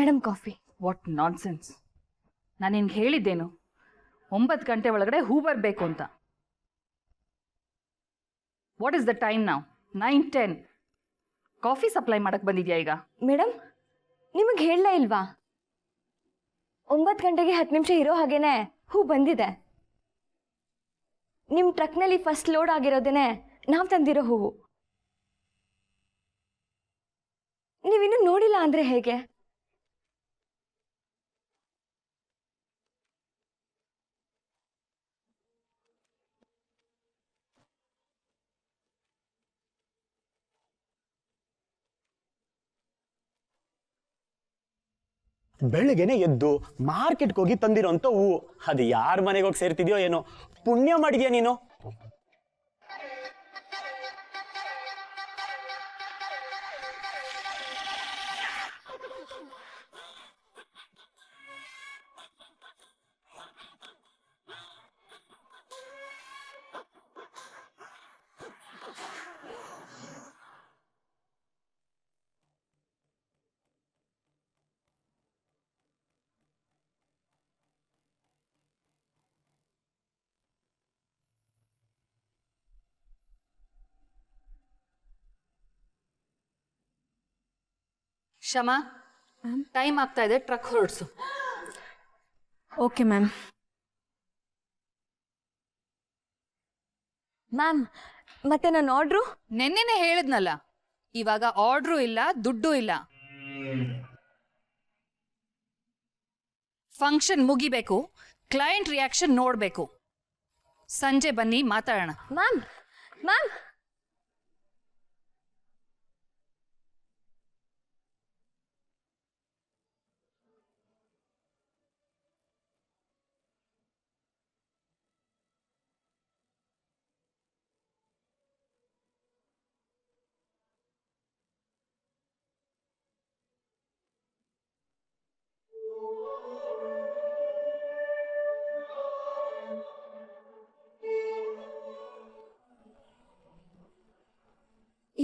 Madam coffee. What nonsense. ನಾನು ನಿನ್ಗೆ ಹೇಳಿದ್ದೇನು 9 ಗಂಟೆ ಒಳಗಡೆ ಹೂ ಬರಬೇಕು ಅಂತ. ವಾಟ್ ಇಸ್ ದ ಟೈಮ್ ನಾವು? 9:10. ಕಾಫಿ ಸಪ್ಲೈ ಮಾಡಕ್ಕೆ ಬಂದಿದ್ಯಾ ಈಗ? ಮೇಡಮ್ ನಿಮಗೆ ಹೇಳಲೇ ಇಲ್ವಾ? 9 ಗಂಟೆಗೆ 10 ನಿಮಿಷ ಇರೋ ಹಾಗೇನೆ ಹೂ ಬಂದಿದೆ. ನಿಮ್ಮ ಟ್ರಕ್ನಲ್ಲಿ ಫಸ್ಟ್ ಲೋಡ್ ಆಗಿರೋದೇನೆ ನಾವು ತಂದಿರೋ ಹೂವು. ನೀವಿನ್ನೂ ನೋಡಿಲ್ಲ ಅಂದರೆ ಹೇಗೆ? ಬೆಳಗ್ಗೆನೆ ಎದ್ದು ಮಾರ್ಕೆಟ್ಗೆ ಹೋಗಿ ತಂದಿರೋಂಥ ಹೂವು ಅದು ಯಾರ ಮನೆಗೆ ಹೋಗಿ ಸೇರ್ತಿದ್ಯೋ ಏನೋ. ಪುಣ್ಯ ಮಾಡಿದ್ಯಾ ನೀನು. ಶಮಾ, ಟೈಮ್ ಆಗ್ತಾ ಇದೆ, ಟ್ರಕ್ ಹೊರಡ್ಸು. Okay ma'am. ಮ್ಯಾಮ್ ಮತ್ತೆ ನಾನು ಆರ್ಡ್ರು ನೆನ್ನೆನೆ ಹೇಳಿದ್ನಲ್ಲ, ಇವಾಗ ಆರ್ಡ್ರು ಇಲ್ಲ, ದುಡ್ಡು ಇಲ್ಲ. ಫಂಕ್ಷನ್ ಮುಗಿಬೇಕು, ಕ್ಲೈಂಟ್ ರಿಯಾಕ್ಷನ್ ನೋಡಬೇಕು. ಸಂಜೆ ಬನ್ನಿ ಮಾತಾಡೋಣ. ಮ್ಯಾಮ್ ಮ್ಯಾಮ್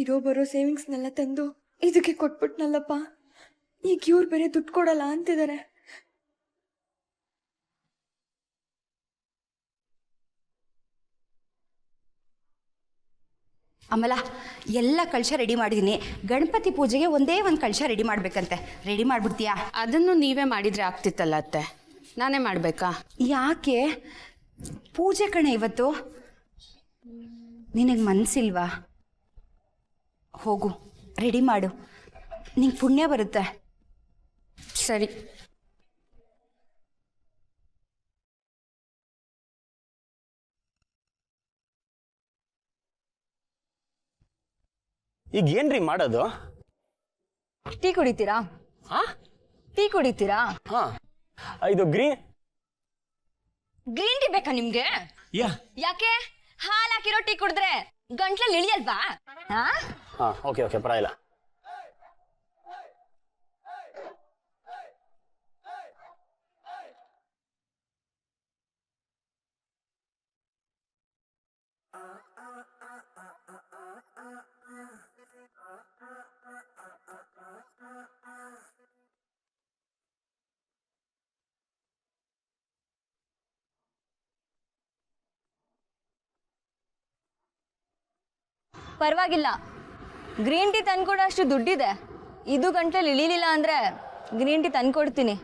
ಇರೋ ಬರೋ ಸೇವಿಂಗ್ಸ್ನೆಲ್ಲ ತಂದು ಇದಕ್ಕೆ ಕೊಟ್ಬಿಟ್ನಲ್ಲಪ್ಪ. ಈಗ ಇವ್ರು ಬೇರೆ ದುಡ್ಡು ಕೊಡಲ್ಲ ಅಂತಿದ್ದಾರೆ. ಅಮಲ, ಎಲ್ಲ ಕಳಶ ರೆಡಿ ಮಾಡಿದ್ದೀನಿ. ಗಣಪತಿ ಪೂಜೆಗೆ ಒಂದೇ ಒಂದು ಕಳಶ ರೆಡಿ ಮಾಡಬೇಕಂತೆ. ರೆಡಿ ಮಾಡಿಬಿಡ್ತೀಯಾ? ಅದನ್ನು ನೀವೇ ಮಾಡಿದರೆ ಆಗ್ತಿತ್ತಲ್ಲ ಅತ್ತೆ, ನಾನೇ ಮಾಡಬೇಕಾ? ಯಾಕೆ? ಪೂಜೆ ಕಣೆ ಇವತ್ತು. ನಿನಗೆ ಮನಸ್ಸಿಲ್ವಾ? ಹೋಗು, ರೆಡಿ ಮಾಡು, ನಿಂಗೆ ಪುಣ್ಯ ಬರುತ್ತೆ. ಸರಿ. ಈಗ ಏನ್ರಿ ಮಾಡೋದು? ಟೀ ಕುಡಿತೀರಾ? ಟೀ ಕುಡಿತೀರಾ? ಹಾ, ಇದು ಗ್ರೀನ್ ಟೀ ಬೇಕಾ ನಿಮ್ಗೆ? ಯಾಕೆ? ಹಾಲು ಹಾಕಿರೋ ಟೀ ಕುಡಿದ್ರೆ ಗಂಟ್ಲಲ್ಲಿ ಇಳಿಯಲ್ವಾ? ಹಾ, ಓಕೆ ಪರವಾಗಿಲ್ಲ. ಪರವಾಗಿಲ್ಲ, ಗ್ರೀನ್ ಟೀ ತಂದ್ಕೊಡೋ ಅಷ್ಟು ದುಡ್ಡಿದೆ. ಇದು ಗಂಟ್ಲಲ್ಲಿ ಇಳಿಲಿಲ್ಲ ಅಂದರೆ ಗ್ರೀನ್ ಟೀ ತಂದ್ಕೊಡ್ತೀನಿ.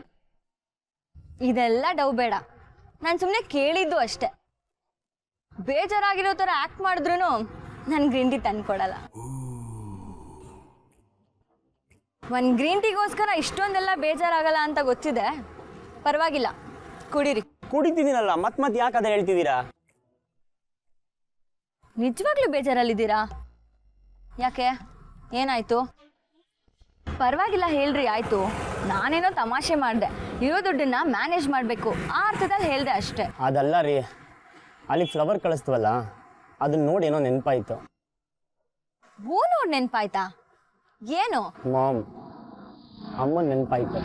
ಇದೆಲ್ಲ ಡವ್ ಬೇಡ, ನಾನು ಸುಮ್ಮನೆ ಕೇಳಿದ್ದು ಅಷ್ಟೆ. ಬೇಜಾರಾಗಿರೋ ಥರ ಆ್ಯಕ್ಟ್ ಮಾಡಿದ್ರು ನಾನು ಗ್ರೀನ್ ಟೀ ತಂದ್ಕೊಡಲ್ಲ. ಒಂದು ಗ್ರೀನ್ ಟೀಗೋಸ್ಕರ ಇಷ್ಟೊಂದೆಲ್ಲ ಬೇಜಾರಾಗಲ್ಲ ಅಂತ ಗೊತ್ತಿದೆ. ಪರವಾಗಿಲ್ಲ, ಕುಡೀರಿ. ಕುಡಿತಿದ್ದೀನಲ್ಲ, ಮತ್ತೆ ಯಾಕೆ ಅದ ಹೇಳ್ತಿದ್ದೀರಾ? ನಿಜವಾಗ್ಲೂ ಬೇಜಾರಲ್ಲಿದ್ದೀರಾ? ಯಾಕೆ, ಏನಾಯ್ತು? ಪರವಾಗಿಲ್ಲ ಹೇಳ್ರಿ, ಆಯಿತು. ನಾನೇನೋ ತಮಾಷೆ ಮಾಡಿದೆ. ಇರೋ ದುಡ್ಡನ್ನ ಮ್ಯಾನೇಜ್ ಮಾಡಬೇಕು ಆ ಅರ್ಥದಲ್ಲಿ ಹೇಳಿದೆ ಅಷ್ಟೇ. ಅದಲ್ಲ ರೀ, ಅಲ್ಲಿ ಫ್ಲವರ್ ಕಳಿಸ್ತೀವಲ್ಲ, ಅದನ್ನ ನೋಡಿ ಏನೋ ನೆನಪಾಯ್ತು. ಹೂ ನೋಡಿ ನೆನಪಾಯ್ತಾ? ಏನು? ಮಾಮ್, ಅಮ್ಮನ ನೆನಪಾಯ್ತು.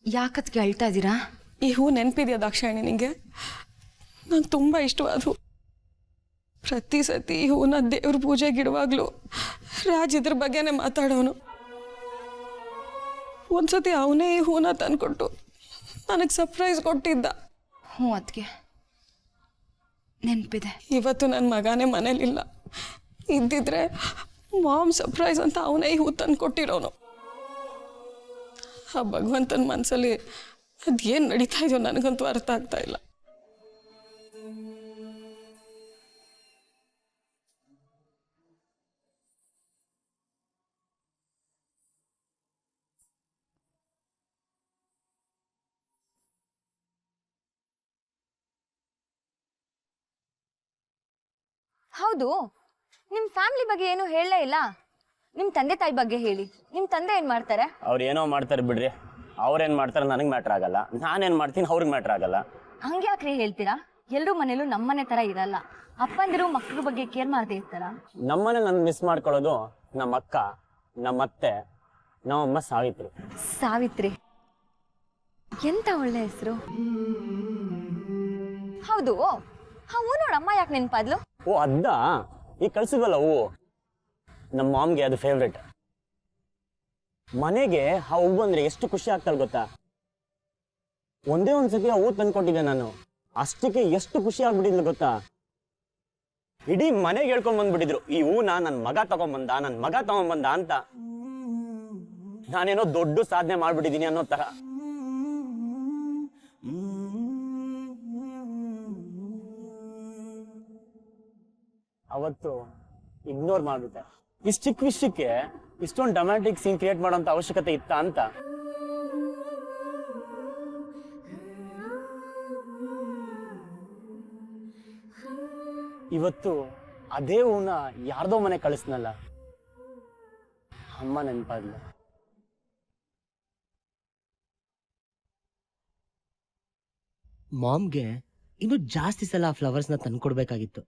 ಯಾಕತ್ಗೆ ಅಳ್ತಾ ಇದ್ದೀರಾ? ಈ ಹೂ ನೆನಪಿದೆಯಾ ದಾಕ್ಷಾಯಣಿ ನಿಂಗೆ? ನಂಗೆ ತುಂಬ ಇಷ್ಟವಾದ ಹೂ. ಪ್ರತಿ ಸತಿ ಈ ಹೂನ ದೇವ್ರ ಪೂಜೆಗೆ ಇಡುವಾಗಲೂ ರಾಜ್ ಇದ್ರ ಬಗ್ಗೆನೇ ಮಾತಾಡೋನು. ಒಂದ್ಸತಿ ಅವನೇ ಈ ಹೂನ ತಂದ್ಕೊಟ್ಟು ನನಗೆ ಸರ್ಪ್ರೈಸ್ ಕೊಟ್ಟಿದ್ದ. ಹ್ಞೂ ಅದಕ್ಕೆ ನೆನಪಿದೆ. ಇವತ್ತು ನನ್ನ ಮಗನೇ ಮನೇಲಿಲ್ಲ. ಇದ್ದಿದ್ರೆ ಮಾಮ್ ಸರ್ಪ್ರೈಸ್ ಅಂತ ಅವನೇ ಈ ಹೂ ತಂದು ಕೊಟ್ಟಿರೋನು. ಆ ಭಗವಂತನ ಮನಸ್ಸಲ್ಲಿ ಅದೇನು ನಡೀತಾ ಇದೆಯೋ ನನಗಂತೂ ಅರ್ಥ ಆಗ್ತಾ ಇಲ್ಲ. ಹೌದು, ನಿಮ್ಮ ಫ್ಯಾಮಿಲಿ ಬಗ್ಗೆ ಏನು ಹೇಳಲೇ ಇಲ್ಲ. ನಿಮ್ಮ ತಂದೆ ತಾಯಿ ಬಗ್ಗೆ ಹೇಳಿ. ನಿಮ್ಮ ತಂದೆ ಏನು ಮಾಡ್ತಾರೆ? ಅವ್ರು ಏನೋ ಮಾಡ್ತಾರೆ ಬಿಡ್ರಿ. ಅವ್ರೇನು ಮಾಡ್ತಾರೆ ನನಗೆ ಮ್ಯಾಟ್ರ್ ಆಗಲ್ಲ, ನಾನೇನು ಮಾಡ್ತೀನಿ ಅವ್ರಿಗೆ ಮ್ಯಾಟ್ರ್ ಆಗಲ್ಲ. ಹಂಗೆ ಯಾಕ್ರಿ ಹೇಳ್ತೀರಾ? ಎಲ್ಲರೂ ಮನೇಲೂ ನಮ್ಮನೆ ಥರ ಇರಲ್ಲ. ಅಪ್ಪಂದಿರು ಮಕ್ಳ ಬಗ್ಗೆ ಕೇರ್ ಮಾಡದೇ ಇರ್ತಾರ? ನಮ್ಮನೆ ನಾನು ಮಿಸ್ ಮಾಡ್ಕೊಳ್ಳೋದು ನಮ್ಮ ಅಕ್ಕ, ನಮ್ಮತ್ತೆ, ನಮ್ಮಮ್ಮ ಸಾವಿತ್ರಿ. ಸಾವಿತ್ರಿ ಎಂತ ಒಳ್ಳೆ ಹೆಸರು. ಹೌದು, ಹಾ ಹೂ ನೋಡಮ್ಮ ಯಾಕೆ ನೆನ್ಪಾದ್ಲು? ಓ ಅದ್ದ, ಈಗ ಕಳ್ಸಿದ್ವಲ್ಲ ಹೂ, ನಮ್ಮ ಮಾಮ್ಗೆ ಅದು ಫೇವ್ರೆಟ್. ಮನೆಗೆ ಆ ಹೂ ಬಂದ್ರೆ ಎಷ್ಟು ಖುಷಿ ಆಗ್ತಾಳೆ ಗೊತ್ತಾ? ಒಂದೇ ಒಂದ್ಸತಿ ಆ ಹೂ ತಂದ್ಕೊಟ್ಟಿದ್ದೆ ನಾನು, ಅಷ್ಟಕ್ಕೆ ಎಷ್ಟು ಖುಷಿ ಆಗ್ಬಿಟ್ಟಿದ್ಲು ಗೊತ್ತಾ? ಇಡೀ ಮನೆಗೆ ಹೇಳ್ಕೊಂಡ್ ಬಂದ್ಬಿಟ್ಟಿದ್ರು, ಈ ಹೂನ ನನ್ನ ಮಗ ತಗೊಂಬಂದ ಅಂತ. ನಾನೇನೋ ದೊಡ್ಡ ಸಾಧನೆ ಮಾಡ್ಬಿಟ್ಟಿದೀನಿ ಅನ್ನೋ ತರ. ಅವತ್ತು ಇಗ್ನೋರ್ ಮಾಡ್ಬಿಟ್ಟೆ. ಇಷ್ಟು ಚಿಕ್ಕ ವಿಷಯಕ್ಕೆ ಇಷ್ಟೊಂದು ಡ್ರಾಮ್ಯಾಟಿಕ್ ಸೀನ್ ಕ್ರಿಯೇಟ್ ಮಾಡೋಂಥ ಅವಶ್ಯಕತೆ ಇತ್ತಾ ಅಂತ. ಇವತ್ತು ಅದೇ ಹೂನ ಯಾರ್ದೋ ಮನೆ ಕಳಿಸ್ನಲ್ಲ, ಅಮ್ಮ ನೆನಪಾದ್ಲು. ಮಾಮ್ಗೆ ಇನ್ನೂ ಜಾಸ್ತಿ ಸಲ ಆ ಫ್ಲವರ್ಸ್ನ ತಂದ್ಕೊಡ್ಬೇಕಾಗಿತ್ತು.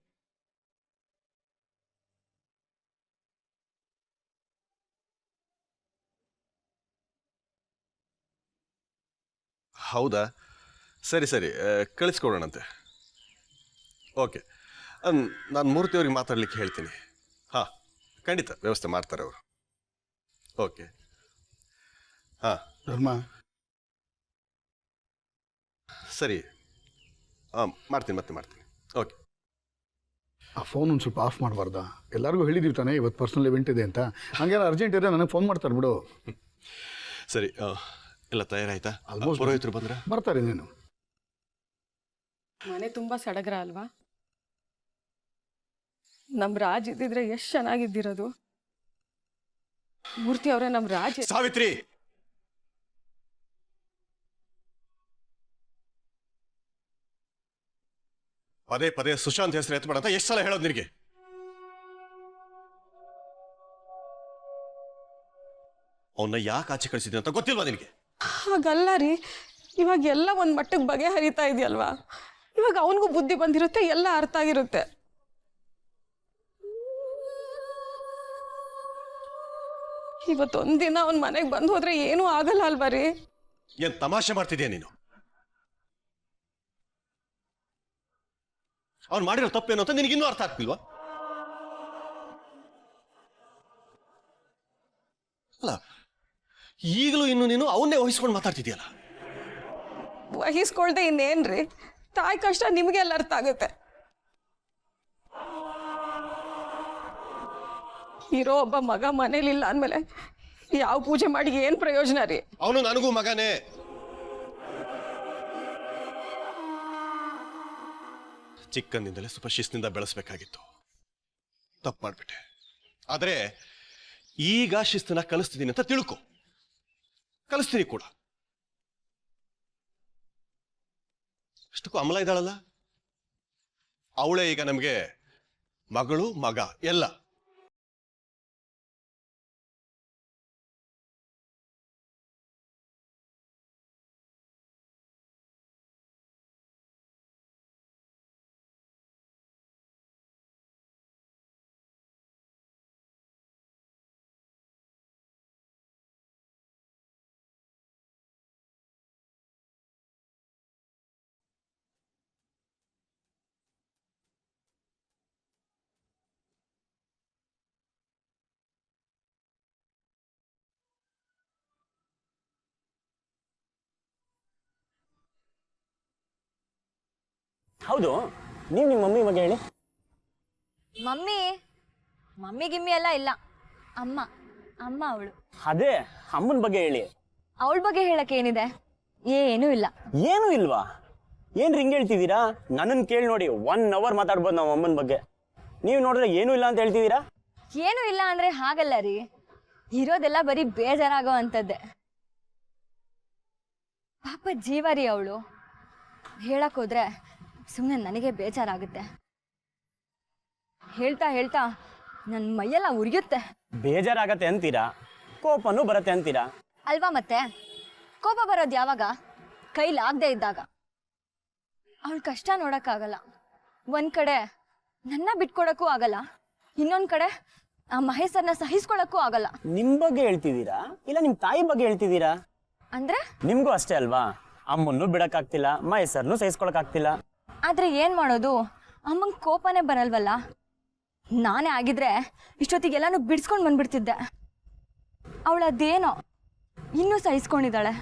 ಹೌದಾ? ಸರಿ ಸರಿ, ಕಳಿಸ್ಕೊಡೋಣಂತೆ. ಓಕೆ, ನಾನು ಮೂರ್ತಿಯವ್ರಿಗೆ ಮಾತಾಡ್ಲಿಕ್ಕೆ ಹೇಳ್ತೀನಿ. ಹಾಂ, ಖಂಡಿತ ವ್ಯವಸ್ಥೆ ಮಾಡ್ತಾರೆ ಅವರು. ಓಕೆ, ಹಾಂ ಧರ್ಮ, ಸರಿ, ಹಾಂ ಮಾಡ್ತೀನಿ, ಮತ್ತೆ ಮಾಡ್ತೀನಿ. ಓಕೆ. ಆ ಫೋನ್ ಒಂದು ಸ್ವಲ್ಪ ಆಫ್ ಮಾಡಬಾರ್ದಾ? ಎಲ್ಲರಿಗೂ ಹೇಳಿದೀವಿ ತಾನೇ ಇವತ್ತು ಪರ್ಸನಲ್ ಇವೆಂಟ್ ಇದೆ ಅಂತ. ಹಂಗೇನ ಅರ್ಜೆಂಟ್ ಇದ್ರೆ ನನಗೆ ಫೋನ್ ಮಾಡ್ತಾರೆ ಬಿಡು. ಸರಿ, ಎಲ್ಲ ತಯಾರಾಯ್ತಾ? ಆಲ್ಮೋಸ್ಟ್ ಪುರೋಹಿತರು ಬಂದ್ರೆ ಬರ್ತಾರೆ. ನೀನು ಮನೆ ತುಂಬ ಸಡಗರ ಅಲ್ವಾ? ನಮ್ಮ ರಾಜ್ ಇದ್ದಿದ್ರೆ ಎಷ್ಟು ಚೆನ್ನಾಗಿದ್ದಿರೋದು. ಮೂರ್ತಿ ಅವರೇ, ನಮ್ಮ ರಾಜ್. ಸಾವಿತ್ರಿ, ಪದೇ ಪದೇ ಸುಶಾಂತ್ ಹೆಸರು ಎತ್ಬೇಡ ಅಂತ ಎಷ್ಟು ಸಲ ಹೇಳೋದು ನಿನಗೆ? ಅವನ್ನ ಯಾಕೆ ಆಚೆ ಕಳಿಸಿದ್ದೆ ಅಂತ ಗೊತ್ತಿಲ್ವಾ ನಿನಗೆ? ಹಾಗಲ್ಲ ರೀ, ಇವಾಗ ಎಲ್ಲ ಒಂದು ಮಟ್ಟಕ್ಕೆ ಬಗೆಹರಿತಾ ಇದೆಯಲ್ವಾ? ಇವಾಗ ಅವನಿಗೂ ಬುದ್ಧಿ ಬಂದಿರುತ್ತೆ, ಎಲ್ಲ ಅರ್ಥ ಆಗಿರುತ್ತೆ. ಇವತ್ತೊಂದಿನ ಅವನ ಮನೆಗೆ ಬಂದು ಹೋದ್ರೆ ಏನೂ ಆಗಲ್ಲ ಅಲ್ವಾ ರೀ? ಏನ್ ತಮಾಷೆ ಮಾಡ್ತಿದ್ಯಾ ನೀನು? ಅವ್ನು ಮಾಡಿರೋ ತಪ್ಪೇನು ಅಂತ ನಿನಗಿನ್ನೂ ಅರ್ಥ ಆಗ್ತಿಲ್ವಾ? ಅಲ್ಲ, ಈಗಲೂ ಇನ್ನು ನೀನು ಅವನ್ನೇ ವಹಿಸ್ಕೊಂಡು ಮಾತಾಡ್ತಿದ್ಯಲ್ಲ. ವಹಿಸ್ಕೊಳ್ದೆ ಇನ್ನೇನ್ರಿ? ತಾಯಿ ಕಷ್ಟ ನಿಮಗೆ ಎಲ್ಲ ಅರ್ಥ ಆಗುತ್ತೆ. ಇರೋ ಒಬ್ಬ ಮಗ ಮನೇಲಿಲ್ಲ ಅಂದಮೇಲೆ ಯಾವ ಪೂಜೆ ಮಾಡಿ ಏನು ಪ್ರಯೋಜನ ರೀ? ಅವನು ನನಗೂ ಮಗನೇ. ಚಿಕ್ಕಂದಿಂದಲೇ ಸ್ವಲ್ಪ ಶಿಸ್ತಿನಿಂದ ಬೆಳೆಸ್ಬೇಕಾಗಿತ್ತು, ತಪ್ಪು ಮಾಡ್ಬಿಟ್ಟೆ. ಆದರೆ ಈಗ ಶಿಸ್ತನ್ನ ಕಲಿಸ್ತಿದ್ದೀನಿ ಅಂತ ತಿಳ್ಕೊ. ಕಲಿಸ್ತೀನಿ ಕೂಡ. ಅಷ್ಟಕ್ಕೂ ಅಮಲ ಇದ್ದಾಳಲ್ಲ, ಅವಳೇ ಈಗ ನಮಗೆ ಮಗಳು, ಮಗ ಎಲ್ಲ. ಹೌದು, ನೀವು ನಿಮ್ಮ ಮಮ್ಮಿ ಬಗ್ಗೆ ಹೇಳಿ. ಮಮ್ಮಿ ಗಿಮ್ಮಿ ಎಲ್ಲ ಇಲ್ಲ. ಅಮ್ಮ ಅವಳು. ಅದೇ ಅಮ್ಮನ ಬಗ್ಗೆ ಹೇಳಿ. ಅವಳ ಬಗ್ಗೆ ಹೇಳಕ್ಕೆ ಏನಿದೆ? ಏನೂ ಇಲ್ಲ. ಏನೂ ಇಲ್ವಾ? ಏನ್ ರಿಂಗ್ ಹೇಳ್ತಿದ್ದೀರಾ? ನನ್ನನ್ನು ಕೇಳಿ ನೋಡಿ, 1 hour ಮಾತಾಡ್ಬೋದು ನಾವು ಅಮ್ಮನ ಬಗ್ಗೆ. ನೀವು ನೋಡಿದ್ರೆ ಏನೂ ಇಲ್ಲ ಅಂತ ಹೇಳ್ತಿದ್ದೀರಾ? ಏನೂ ಇಲ್ಲ ಅಂದ್ರೆ ಹಾಗಲ್ಲ ರೀ, ಇರೋದೆಲ್ಲ ಬರೀ ಬೇಜಾರಾಗೋ ಅಂಥದ್ದೇ. ಪಾಪ ಜೀವ ರೀ ಅವಳು. ಹೇಳಕ್ ಹೋದ್ರೆ ಸುಮ್ಮನೆ ನನಗೆ ಬೇಜಾರಾಗುತ್ತೆ. ಹೇಳ್ತಾ ಹೇಳ್ತಾ ನನ್ನ ಮೈಯೆಲ್ಲ ಉರಿಯುತ್ತೆ. ಬೇಜಾರಾಗತ್ತೆ ಅಂತೀರಾ, ಕೋಪನೂ ಬರತ್ತೆ ಅಂತೀರಾ. ಅಲ್ವಾ ಮತ್ತೆ? ಕೋಪ ಬರೋದು ಯಾವಾಗ? ಕೈಲಾಗದೆ ಇದ್ದಾಗ. ಅವಳ ಕಷ್ಟ ನೋಡೋಕ್ಕಾಗಲ್ಲ. ಒಂದು ಕಡೆ ನನ್ನ ಬಿಟ್ಕೊಡಕ್ಕೂ ಆಗಲ್ಲ, ಇನ್ನೊಂದು ಕಡೆ ಆ ಮಹೇಶರ್ನ ಸಹಿಸ್ಕೊಳಕ್ಕೂ ಆಗಲ್ಲ. ನಿಮ್ಮ ಬಗ್ಗೆ ಹೇಳ್ತಿದ್ದೀರಾ ಇಲ್ಲ ನಿಮ್ಮ ತಾಯಿ ಬಗ್ಗೆ ಹೇಳ್ತಿದ್ದೀರಾ? ಅಂದ್ರೆ ನಿಮಗೂ ಅಷ್ಟೇ ಅಲ್ವಾ? ಅಮ್ಮನ್ನು ಬಿಡಕ್ಕಾಗ್ತಿಲ್ಲ, ಮಹೇಶರ್ನು ಸಹಿಸ್ಕೊಳಕ್ಕಾಗ್ತಿಲ್ಲ. ಆದ್ರೆ ಏನ್ ಮಾಡೋದು? ಅಮ್ಮಂಗೆ ಕೋಪನೇ ಬರಲ್ವಲ್ಲ. ನಾನೇ ಆಗಿದ್ರೆ ಇಷ್ಟೊತ್ತಿಗೆಲ್ಲಾನು ಬಿಡಿಸ್ಕೊಂಡು ಬಂದ್ಬಿಡ್ತಿದ್ದೆ. ಅವಳದೇನೋ ಇನ್ನೂ ಸಹಿಸ್ಕೊಂಡಿದ್ದಾಳೆ.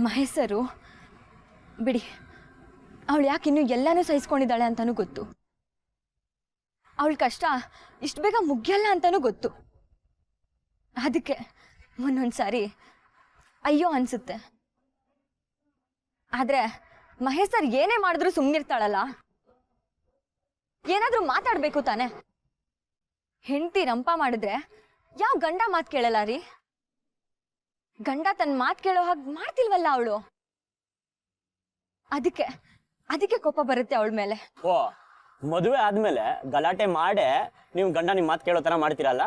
ಮಹೇಶರು ಬಿಡಿ, ಅವಳು ಯಾಕೆ ಇನ್ನೂ ಎಲ್ಲನೂ ಸಹಿಸ್ಕೊಂಡಿದ್ದಾಳೆ ಅಂತಲೂ ಗೊತ್ತು. ಅವಳ ಕಷ್ಟ ಇಷ್ಟು ಬೇಗ ಮುಗಿಯಲ್ಲ ಅಂತಲೂ ಗೊತ್ತು. ಅದಕ್ಕೆ ಒಂದೊಂದ್ಸಾರಿ ಅಯ್ಯೋ ಅನಿಸುತ್ತೆ. ಆದರೆ ಮಹೇಶರ್ ಏನೇ ಮಾಡಿದ್ರು ಸುಮ್ಮನಿರ್ತಾಳಲ್ಲ. ಏನಾದರೂ ಮಾತಾಡಬೇಕು ತಾನೆ. ಹೆಂಡತಿ ರಂಪ ಮಾಡಿದ್ರೆ ಯಾವ ಗಂಡ ಮಾತು ಕೇಳಲ್ಲ ರೀ? ಗಂಡ ತನ್ನ ಮಾತು ಕೇಳೋ ಹಾಗೆ ಮಾಡ್ತಿಲ್ವಲ್ಲ ಅವಳು. ಅದಕ್ಕೆ ಕೋಪ ಬರುತ್ತೆ ಅವಳ ಮೇಲೆ. ಓ, ಮದುವೆ ಆದ್ಮೇಲೆ ಗಲಾಟೆ ಮಾಡೇ ನೀವು ಗಂಡ ನಿಮ್ಮ ಮಾತು ಕೇಳೋ ಥರ ಮಾಡ್ತೀರಲ್ಲ?